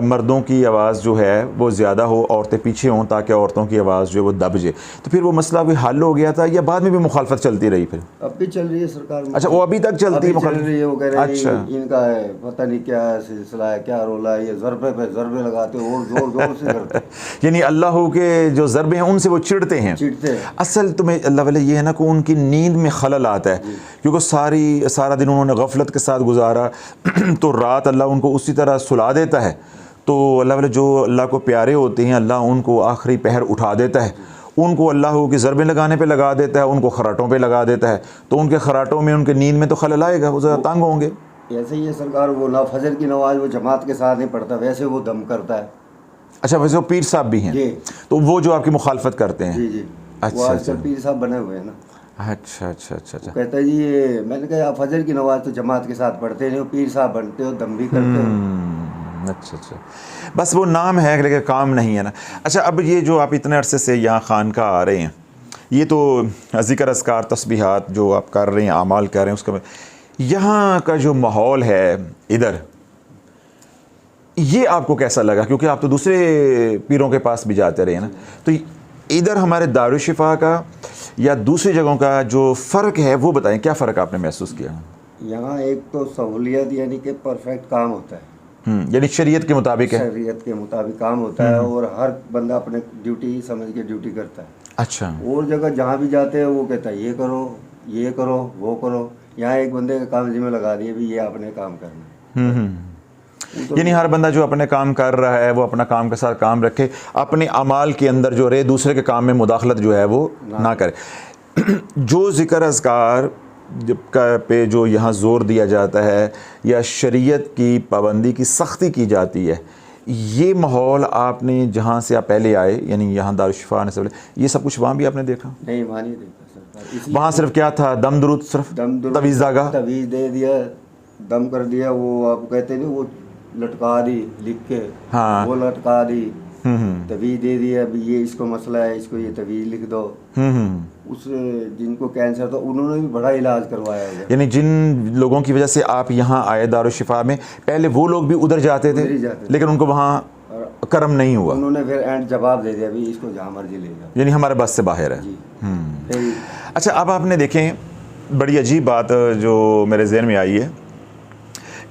मर्दों की आवाज़ जो है वो ज़्यादा हो, औरतें पीछे हों, ताकि औरतों की आवाज़ जो है वो दब जाए। तो फिर वो मसला कोई हल हो गया था, या बाद में भी मुखालफत चलती रही? फिर अब भी चल रही है सरकार में। अच्छा, वो अभी तक चलती है रही है। वो कह रहे हैं अच्छा, इनका है पता नहीं क्या सिलसिला है, क्या रोला है, ये ज़रबे पे ज़रबे लगाते हो, जोर जोर से करते। यानी अल्लाह के जो ज़रबे हैं उनसे वो चिढ़ते हैं। असल तो मैं अल्लाह वाले ये है ना कि उनकी नींद में खलल आता है, क्योंकि सारा दिन उन्होंने गफलत के साथ गुजारा तो रात अल्लाह उनको उसी तरह सुला देता है। तो अल्लाह वाले जो अल्लाह को प्यारे होते हैं, अल्लाह उनको आखिरी पहर उठा देता है, उनको अल्लाह की ज़रबें लगाने पे लगा देता है, उनको खराटों पे लगा देता है। तो उनके खराटों में, उनके नींद में तो खलल आएगा, वो ज़रा तंग होंगे। ऐसे ही सरकार वो ना फजर की नमाज वो जमात के साथ नहीं पढ़ता, वैसे वो दम करता है। अच्छा, वैसे वो पीर साहब भी हैं, तो वो जो आपकी मुखालफत करते हैं? जी जी। अच्छा, वो आजकल पीर साहब बने हुए हैं ना। अच्छा अच्छा अच्छा अच्छा। कहता है जी ये, मैंने कहा आप फजर की नमाज तो जमात के साथ पढ़ते नहीं हो, पीर साहब बनते हो, दम भी करते हो। अच्छा अच्छा, बस वो नाम है लेकिन काम नहीं है ना। अच्छा, अब ये जो आप इतने अरसे से यहाँ खानका आ रहे हैं, ये तो ज़िक्र अस्कार तस्बीहात जो आप कर रहे हैं, आमाल कर रहे हैं, उसका यहाँ का जो माहौल है इधर, ये आपको कैसा लगा? क्योंकि आप तो दूसरे पीरों के पास भी जाते रहे ना, तो इधर हमारे दारुशिफा का या दूसरी जगहों का जो फ़र्क है वो बताएं, क्या फ़र्क आपने महसूस किया? यहाँ एक तो सहूलियत, यानी कि परफेक्ट काम होता है, यानी शरीयत के मुताबिक है, शरीयत के मुताबिक काम होता है, और हर बंदा अपने ड्यूटी समझ के ड्यूटी करता है। अच्छा, और जगह जहाँ भी जाते हैं वो कहता है ये करो वो करो। यहाँ एक बंदे का काम जिम्मे लगा दिए भी ये आपने काम करना। यानी हर बंदा जो अपने काम कर रहा है वो अपना काम के साथ काम रखे, अपने अमाल के अंदर जो रहे, दूसरे के काम में मुदाखलत जो है वो ना करे। जो ज़िक्र अज़कार पे जो यहाँ ज़ोर दिया जाता है या शरीयत की पाबंदी की सख्ती की जाती है, ये माहौल आपने जहाँ से आप पहले आए, यानी यहाँ दारुशिफा आने से पहले, ये सब कुछ वहाँ भी आपने देखा? नहीं, वहाँ नहीं देखा सरकार। वहाँ सिर्फ क्या था, दम दुरूद, सिर्फ तवीज़ दागा, तवीज़ दे दिया, दम कर दिया, वो आप कहते नहीं वो लटका दी लिख के, हाँ, वो लटका दी, तवीज़ दे दिया, अभी ये इसको मसला है, इसको ये तवीज़ लिख दो। उस जिनको कैंसर था उन्होंने भी बड़ा इलाज करवाया है। यानी जिन लोगों की वजह से आप यहाँ आए दारुशिफा में, पहले वो लोग भी उधर जाते थे, लेकिन उनको वहाँ कर्म नहीं हुआ, उन्होंने फिर एंड जवाब दे दिया, अभी इसको जहाँ मर्जी ले जाओ, यानी हमारे बस से बाहर है। अच्छा, अब आपने देखें, बड़ी अजीब बात जो मेरे जहन में आई है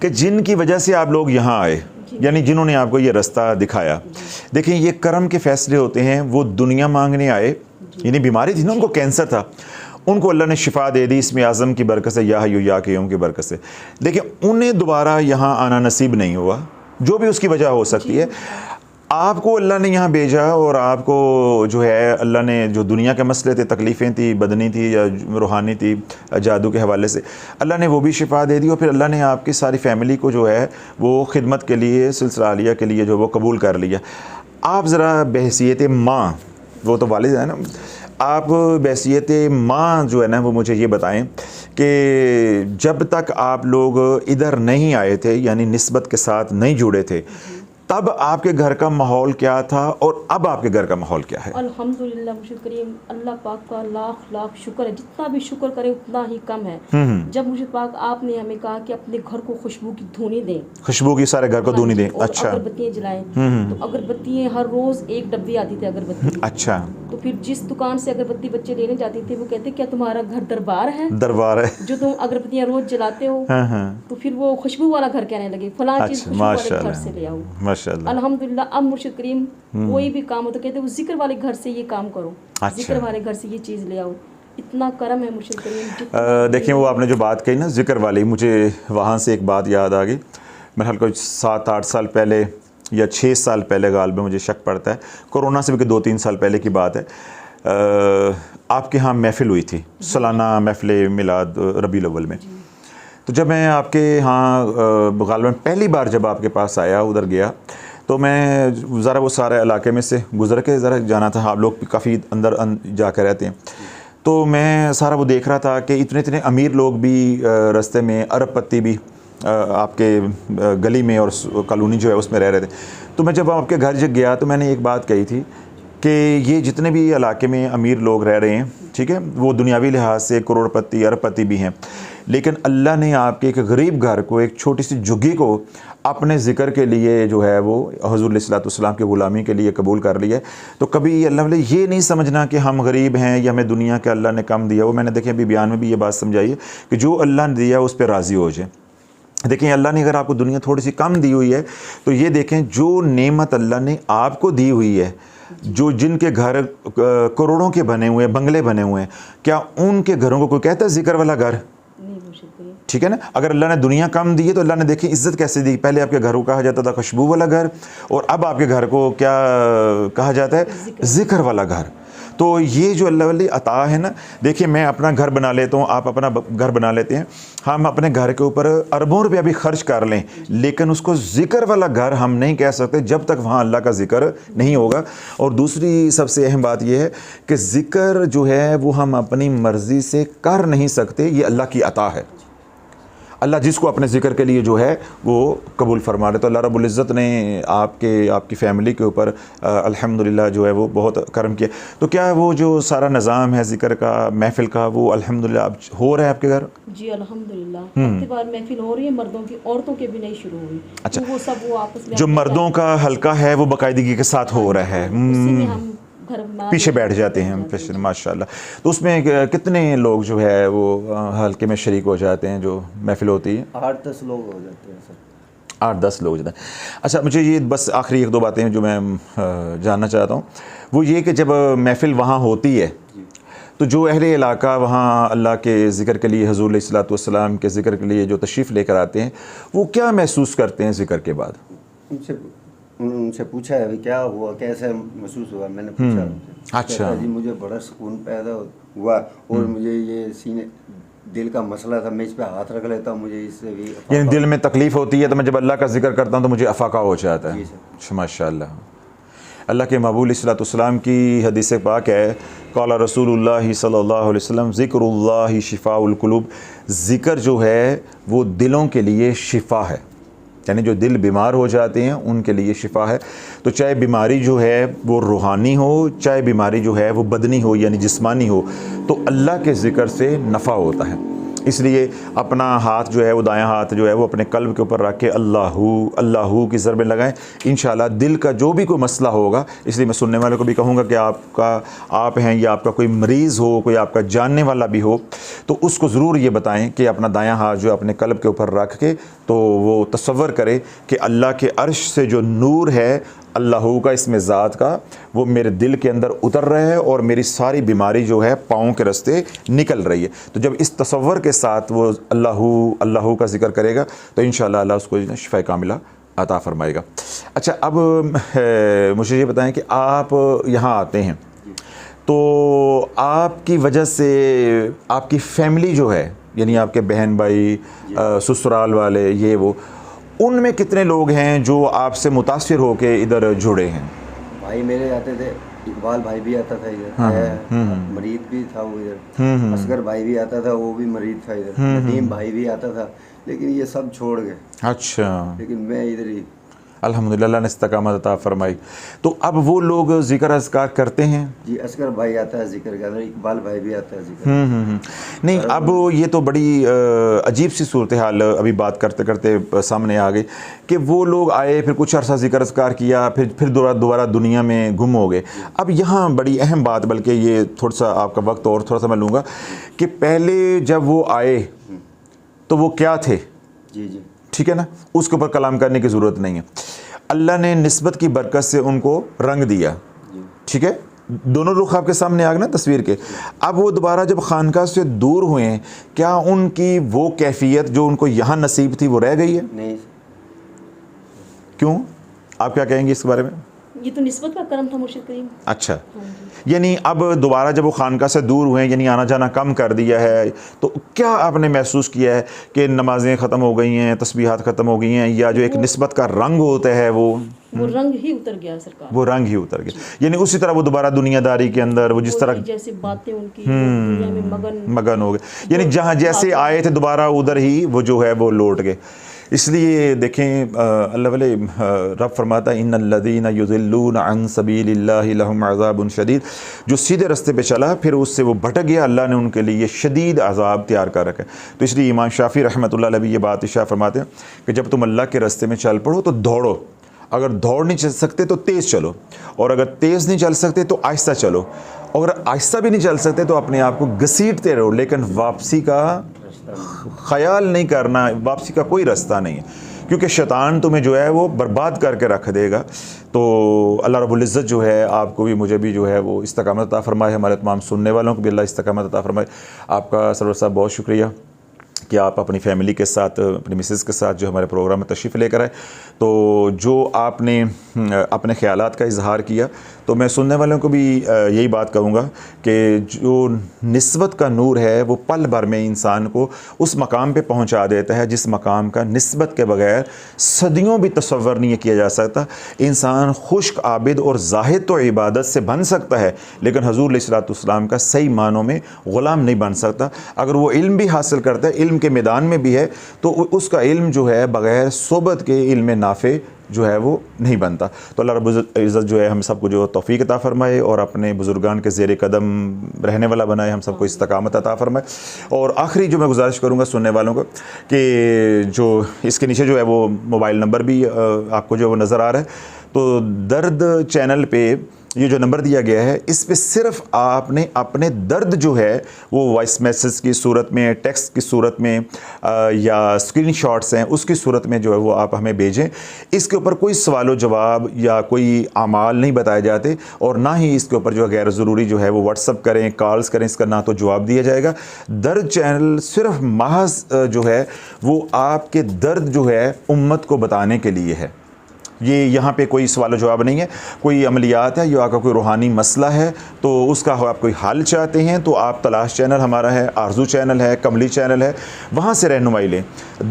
कि जिनकी वजह से आप लोग यहाँ आए, यानी जिन्होंने आपको ये रास्ता दिखाया। देखिए ये करम के फैसले होते हैं। वो दुनिया मांगने आए, यानी बीमारी थी ना उनको, कैंसर था, उनको अल्लाह ने शिफा दे दी इसमें आज़म की बरकत से, या हय्यू या क़य्यूम की बरकत से। लेकिन उन्हें दोबारा यहाँ आना नसीब नहीं हुआ, जो भी उसकी वजह हो सकती है। आपको अल्लाह ने यहाँ भेजा और आपको जो है अल्लाह ने जो दुनिया के मसले थे, तकलीफ़ें थी, बदनी थी या रूहानी थी, जादू के हवाले से, अल्लाह ने वो भी शिफा दे दी। और फिर अल्लाह ने आपकी सारी फैमिली को जो है वो खिदमत के लिए, सिलसिला आलिया के लिए जो वो कबूल कर लिया। आप ज़रा बहसीयत माँ, वो तो वालिद है ना, आप बहसीयत माँ जो है ना वो मुझे ये बताएं कि जब तक आप लोग इधर नहीं आए थे, यानी निस्बत के साथ नहीं जुड़े थे, तब आपके घर का माहौल क्या था और अब आपके घर का माहौल क्या है? अल्हम्दुलिल्लाह, मुर्शिद करीम अल्लाह पाक का लाख लाख शुक्र है। जितना भी शुक्र करे उतना ही कम है। जब मुर्शिद पाक आपने हमें कहा कि अपने घर को खुशबू की धुनी दें, खुशबू की सारे घर को धुनी दें, अच्छा, अगरबत्तियाँ जलाएं, तो अगरबत्तियाँ हर रोज एक डब्बी आती थी अगरबत्ती, अच्छा। तो फिर जिस दुकान से अगरबत्ती बच्चे लेने जाते थे वो कहते क्या तुम्हारा घर दरबार है? दरबार है जो तुम अगरबत्तियाँ रोज जलाते हो। तो फिर वो खुशबू वाला घर कहने लगे, फलां चीज खुशबू वाले घर से ले आओ। अल्हम्दुलिल्लाह, अब मुर्शिद करीम कोई भी काम हो तो कहते वो जिक्र वाले घर से ये काम करो, जिक्र वाले घर से ये चीज़ ले आओ। इतना करम है मुर्शिद करीम। देखिए वो आपने जो बात कही ना जिक्र वाली, मुझे वहाँ से एक बात याद आ गई। मेरे ख्याल कुछ 7-8 साल पहले या 6 साल पहले गालिब मुझे शक पड़ता है, कोरोना से भी 2-3 साल पहले की बात है। आपके यहाँ महफ़िल हुई थी, सालाना महफ़िल मिलाद रबीउल अव्वल में। तो जब मैं आपके यहाँ गालिबन पहली बार जब आपके पास आया, उधर गया, तो मैं ज़रा वो सारे इलाके में से गुज़र के ज़रा जाना था। आप लोग काफ़ी अंदर जाकर रहते हैं, तो मैं सारा वो देख रहा था कि इतने इतने अमीर लोग भी रास्ते में, अरबपति भी आपके गली में और कॉलोनी जो है उसमें रह रहे थे। तो मैं जब आपके घर जब गया तो मैंने एक बात कही थी कि ये जितने भी इलाके में अमीर लोग रह रहे हैं, ठीक है, वो दुनियावी लिहाज से करोड़पति अरबपति भी हैं, लेकिन अल्लाह ने आपके एक गरीब घर को, एक छोटी सी झुग्गी को अपने ज़िक्र के लिए जो है वो हुज़ूर अलैहिस्सलाम की ग़ुलामी के लिए कबूल कर लिया। तो कभी अल्लाह ने ये नहीं समझना कि हम गरीब हैं या हमें दुनिया के अल्लाह ने कम दिया। वो मैंने देखिए अभी बयान में भी ये बात समझाई है कि जो अल्लाह ने दिया उस पर राज़ी हो जाए। देखें अल्लाह ने अगर आपको दुनिया थोड़ी सी कम दी हुई है तो ये देखें जो नेमत अल्लाह ने आपको दी हुई है, जो जिनके घर करोड़ों के बने हुए हैं, बंगले बने हुए हैं, क्या उनके घरों को कोई कहता है जिक्र वाला घर? ठीक है ना। अगर अल्लाह ने दुनिया कम दी है तो अल्लाह ने देखिए इज़्ज़त कैसे दी। पहले आपके घर को कहा जाता था खुशबू वाला घर, और अब आपके घर को क्या कहा जाता है? जिक्र वाला घर। तो ये जो अल्लाह वाली अता है ना, देखिए मैं अपना घर बना लेता हूँ, आप अपना घर बना लेते हैं, हम अपने घर के ऊपर अरबों रुपया भी खर्च कर लें, लेकिन उसको ज़िक्र वाला घर हम नहीं कह सकते जब तक वहाँ अल्लाह का ज़िक्र नहीं होगा। और दूसरी सबसे अहम बात यह है कि ज़िक्र जो है वो हम अपनी मर्ज़ी से कर नहीं सकते, ये अल्लाह की अता है। अल्लाह जिसको अपने ज़िक्र के लिए जो है वो कबूल फरमा रहे। तो अल्लाह रब्बुल इज़्ज़त ने आपकी फ़ैमिली के ऊपर अल्हम्दुलिल्लाह जो है वो बहुत करम किया। तो क्या वो जो सारा निज़ाम है ज़िक्र का, महफ़िल का, वो अल्हम्दुलिल्लाह अब हो रहा है आपके घर? जी अल्हम्दुलिल्लाह, हफ्ते बार महफ़िल हो रही है, मर्दों की, औरतों के भी नहीं शुरू हुई। अच्छा, तो वो सब वो आपस में जो मर्दों का हल्का है वो बाकायदगी के साथ हो रहा है, हम पीछे बैठ जाते हैं माशाल्लाह। तो उसमें कितने लोग जो है वो हल्के में शरीक हो जाते हैं जो महफ़िल होती है? 8-10 लोग हो जाते हैं सर। 8-10 लोग जाते हैं। अच्छा, मुझे ये बस आखिरी 1-2 बातें जो मैं जानना चाहता हूँ वो ये कि जब महफ़िल वहाँ होती है तो जो अहले इलाका वहाँ अल्लाह के ज़िक्र के लिए, हुज़ूर अलैहिस्सलाम के ज़िक्र के लिए जो तशरीफ़ लेकर आते हैं, वो क्या महसूस करते हैं ज़िक्र के बाद? उनसे पूछा है अभी क्या हुआ, कैसे महसूस हुआ, मैंने पूछा। अच्छा जी, मुझे बड़ा सुकून पैदा हुआ और मुझे ये सीने दिल का मसला था, मैं इस पे हाथ रख लेता हूँ, मुझे इससे भी यानी दिल में तकलीफ़ होती है तो मैं जब अल्लाह का जिक्र करता हूँ तो मुझे अफाका हो जाता है। माशाअल्लाह। अल्लाह के महबूब अलैहिस्सलाम की हदीस पाक है, क़ाला रसूलुल्लाह सल्लल्लाहु अलैहि वसल्लम ज़िक्रुल्लाहि शिफ़ाउल क़ुलूब, ज़िक्र जो है वो दिलों के लिए शिफ़ा है, यानी जो दिल बीमार हो जाते हैं उनके लिए शिफ़ा है। तो चाहे बीमारी जो है वो रूहानी हो, चाहे बीमारी जो है वो बदनी हो यानी जिस्मानी हो, तो अल्लाह के ज़िक्र से नफ़ा होता है। इसलिए अपना हाथ जो है वो दायां हाथ जो है वो अपने कल्ब के ऊपर रख के अल्लाहू अल्लाहू की ज़रबें लगाएं। इंशाल्लाह दिल का जो भी कोई मसला होगा, इसलिए मैं सुनने वालों को भी कहूँगा कि आप हैं या आपका कोई मरीज़ हो, कोई आपका जानने वाला भी हो, तो उसको ज़रूर ये बताएं कि अपना दायां हाथ जो अपने कल्ब के ऊपर रख के तो वो तसव्वुर करे कि अल्लाह के अर्श से जो नूर है अल्लाहू का, इसमें ज़ात का, वो मेरे दिल के अंदर उतर रहा है और मेरी सारी बीमारी जो है पाँव के रास्ते निकल रही है। तो जब इस तसव्वुर के साथ वो अल्लाहू अल्लाहू का जिक्र करेगा तो इंशाअल्लाह अल्लाह उसको शिफा कामिला अता फ़रमाएगा। अच्छा, अब मुझे ये बताएं कि आप यहाँ आते हैं तो आपकी वजह से आपकी फ़ैमिली जो है, यानी आपके बहन भाई, ससुराल वाले, ये वो, उनमें कितने लोग हैं जो आपसे मुतासिर होकर इधर जुड़े हैं? भाई मेरे आते थे, इकबाल भाई भी आता था इधर, मरीद भी था वो इधर, असगर भाई भी आता था, वो भी मरीद था इधर, नदीम भाई भी आता था, लेकिन ये सब छोड़ गए। अच्छा। लेकिन मैं इधर ही, अल्हम्दुलिल्लाह ने इस्तकामत अता फरमाई। तो अब वो लोग ज़िक्र अज़कार करते हैं? जी, असगर भाई आता है जिक्र करने, इकबाल भाई भी आता है जिक्र। नहीं, अब ये तो बड़ी अजीब सी सूरत हाल अभी बात करते करते सामने आ गई कि वो लोग आए, फिर कुछ अरसा ज़िक्र अज़कार किया, फिर दोबारा दुनिया में गुम हो गए। अब यहाँ बड़ी अहम बात, बल्कि ये थोड़ा सा आपका वक्त और थोड़ा सा मैं लूँगा कि पहले जब वो आए तो वो क्या थे? जी जी, ठीक है ना, उसके ऊपर कलाम करने की ज़रूरत नहीं है। अल्लाह ने निस्बत की बरकत से उनको रंग दिया, ठीक है, दोनों रुख आपके सामने आ गए ना तस्वीर के। अब वो दोबारा जब खानका से दूर हुए हैं, क्या उनकी वो कैफियत जो उनको यहाँ नसीब थी वो रह गई है? नहीं। क्यों, आप क्या कहेंगे इसके बारे में? ये तो निस्बत का करम था मुर्शिद करीम। अच्छा, यानी अब दोबारा जब वो खानका से दूर हुए, यानी आना जाना कम कर दिया है, तो क्या आपने महसूस किया है कि नमाजें ख़त्म हो गई हैं, तस्बीहात ख़त्म हो गई हैं, या जो एक निस्बत का रंग होता है वो रंग ही उतर गया सरकार, वो रंग ही उतर गया, यानी उसी तरह वो दोबारा दुनियादारी के अंदर वो जिस तरह जैसे बातें उनकी दुनिया में मगन हो गए, यानी जहाँ जैसे आए थे दोबारा उधर ही वो जो है वो लौट गए। इसलिए देखें, अल्लाह वले रब फरमाता है इन्नल्लज़ीना युज़िल्लूना अन सबीलिल्लाहि लहुम अज़ाबुन शदीद, जो सीधे रास्ते पे चला फिर उससे वो भटक गया, अल्लाह ने उनके लिए शदीद अज़ाब तैयार कर रखा है। तो इसलिए इमाम शाफ़ी रहमतुल्लाह अलैह ये बात इरशाद फरमाते हैं कि जब तुम अल्लाह के रास्ते में चल पड़ो तो दौड़ो, अगर दौड़ नहीं चल सकते तो तेज़ चलो, और अगर तेज़ नहीं चल सकते तो आहिस्ता चलो, और अगर आहिस्ता भी नहीं चल सकते तो अपने आप को घसीटते रहो, लेकिन वापसी का ख्याल नहीं करना, वापसी का कोई रास्ता नहीं है, क्योंकि शैतान तुम्हें जो है वो बर्बाद करके रख देगा। तो अल्लाह रब्बुल इज़्ज़त जो है आपको भी मुझे भी जो है वो इस्तकामत अता फरमाए, हमारे तमाम सुनने वालों को भी अल्लाह इस्तकामत अता फरमाए। आपका सरवर साहब बहुत शुक्रिया कि आप अपनी फ़ैमिली के साथ, अपनी मिसेस के साथ जो हमारे प्रोग्राम में तशरीफ़ लेकर आए। तो जो आपने अपने ख़यालात का इजहार किया, तो मैं सुनने वालों को भी यही बात कहूँगा कि जो निस्बत का नूर है वो पल भर में इंसान को उस मकाम पे पहुँचा देता है जिस मकाम का निस्बत के बग़ैर सदियों भी तसव्वुर नहीं किया जा सकता। इंसान खुश्क, आबिद और जाहिद तो इबादत से बन सकता है, लेकिन हज़ूर अलैहिस्सलाम का सही मानों में ग़ुलाम नहीं बन सकता। अगर वो इल्म भी हासिल करता है, इल्म के मैदान में भी है, तो उसका इल्म जो है बग़ैर सोबत के इल्म नाफ़े जो है वो नहीं बनता। तो अल्लाह रब्बुल इज़्ज़त जो है हम सबको जो तौफ़ीक़ अता फ़रमाए और अपने बुज़ुर्गान के ज़ेर कदम रहने वाला बनाए, हम सबको इस्तकामत अता फ़रमाए। और आखिरी जो मैं गुजारिश करूँगा सुनने वालों को कि जो इसके नीचे जो है वो मोबाइल नंबर भी आपको जो वो नज़र आ रहा है, तो दर्द चैनल पे ये जो नंबर दिया गया है, इस पे सिर्फ़ आपने अपने दर्द जो है वो वॉइस मैसेज की सूरत में, टेक्स्ट की सूरत में या स्क्रीनशॉट्स हैं उसकी सूरत में जो है वो आप हमें भेजें। इसके ऊपर कोई सवाल जवाब या कोई आमाल नहीं बताए जाते, और ना ही इसके ऊपर जो गैर ज़रूरी जो है वो व्हाट्सअप करें, कॉल्स करें, इसका ना तो जवाब दिया जाएगा। दर्द चैनल सिर्फ महज जो है वो आपके दर्द जो है उम्मत को बताने के लिए है। ये यहाँ पे कोई सवाल जवाब नहीं है, कोई अमलियात है या आपका कोई रूहानी मसला है तो उसका आप कोई हल चाहते हैं तो आप तलाश चैनल हमारा है, आरजू चैनल है, कमली चैनल है, वहाँ से रहनुमाई लें।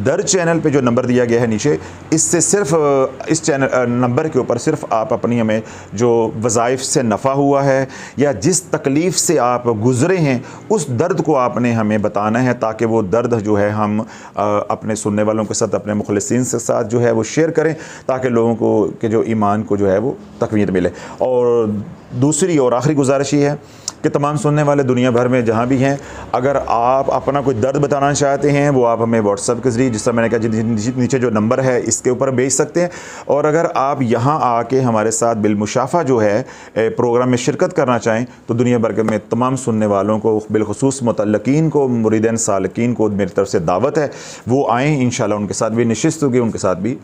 दर्द चैनल पे जो नंबर दिया गया है नीचे, इससे सिर्फ इस चैनल नंबर के ऊपर सिर्फ आप अपनी हमें जो वज़ाइफ से नफ़ा हुआ है या जिस तकलीफ़ से आप गुज़रे हैं उस दर्द को आपने हमें बताना है, ताकि वो दर्द जो है हम अपने सुनने वालों के साथ, अपने मुखलिसीन के साथ जो है वो शेयर करें, ताकि लोगों के जो ईमान को जो है वो तक़वीत मिले। और दूसरी और आखिरी गुजारिश ये है कि तमाम सुनने वाले दुनिया भर में जहाँ भी हैं, अगर आप अपना कोई दर्द बताना चाहते हैं वो आप हमें व्हाट्सएप के ज़रिए, जिस तरह मैंने कहा नीचे जो नंबर है इसके ऊपर भेज सकते हैं। और अगर आप यहाँ आके हमारे साथ बिलमुशाफ़ा जो है प्रोग्राम में शिरकत करना चाहें तो दुनिया भर के में तमाम सुनने वालों को, बिलखुसूस मुतल्लकीन को, मुरीदीन सालिकीन को मेरी तरफ से दावत है, वो आएँ। इंशाल्लाह उनके साथ भी नशिस्त होगी, उनके साथ भी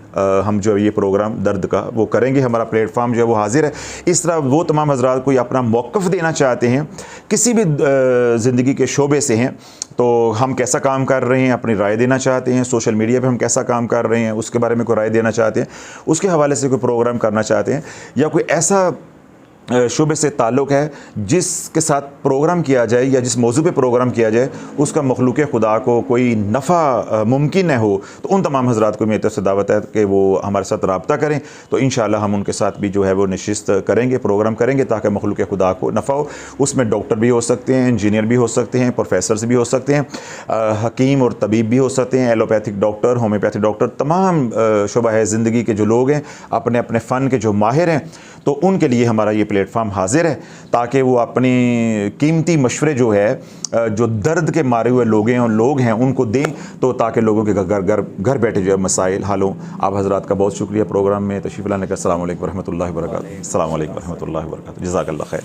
हम जो ये प्रोग्राम दर्द का वो करेंगे। हमारा प्लेटफार्म जो है वो हाजिर है। इस तरह वो तमाम हज़रात कोई अपना मौक़िफ़ देना चाहते हैं, किसी भी ज़िंदगी के शोबे से हैं, तो हम कैसा काम कर रहे हैं, अपनी राय देना चाहते हैं, सोशल मीडिया पे हम कैसा काम कर रहे हैं उसके बारे में कोई राय देना चाहते हैं, उसके हवाले से कोई प्रोग्राम करना चाहते हैं, या कोई ऐसा शुबे से ताल्लुक़ है जिसके साथ प्रोग्राम किया जाए या जिस मौजू पे प्रोग्राम किया जाए उसका मखलूक़ खुदा को कोई नफ़ा मुमकिन हो, तो उन तमाम हज़रात को मेरी तरफ से दावत है कि वो हमारे साथ रब्ता करें। तो इंशाअल्लाह हम उनके साथ भी जो है वो नशिस्त करेंगे, प्रोग्राम करेंगे ताकि मखलूक़ खुदा को नफ़ा हो। उसमें डॉक्टर भी हो सकते हैं, इंजीनियर भी हो सकते हैं, प्रोफेसर्स भी हो सकते हैं, हकीम और तबीब भी हो सकते हैं, एलोपैथिक डॉक्टर, होम्योपैथिक डॉक्टर, तमाम शुबा है ज़िंदगी के जो लोग हैं, अपने अपने फ़न के जो माहिर हैं, तो उनके लिए हमारा ये प्लेटफार्म हाजिर है ताकि वो अपनी कीमती मशवरे जो है जो दर्द के मारे हुए लोग हैं उनको दें, तो ताकि लोगों के घर बैठे जो है मसाइल हल हों। आप हज़रात का बहुत शुक्रिया प्रोग्राम में तशरीफ़ लाने का। अस्सलाम वालेकुम रहमतुल्लाहि व बरकातुहू। अस्सलाम वालेकुम रहमतुल्लाहि व बरकातुहू। जज़ाकल्लाह खैर।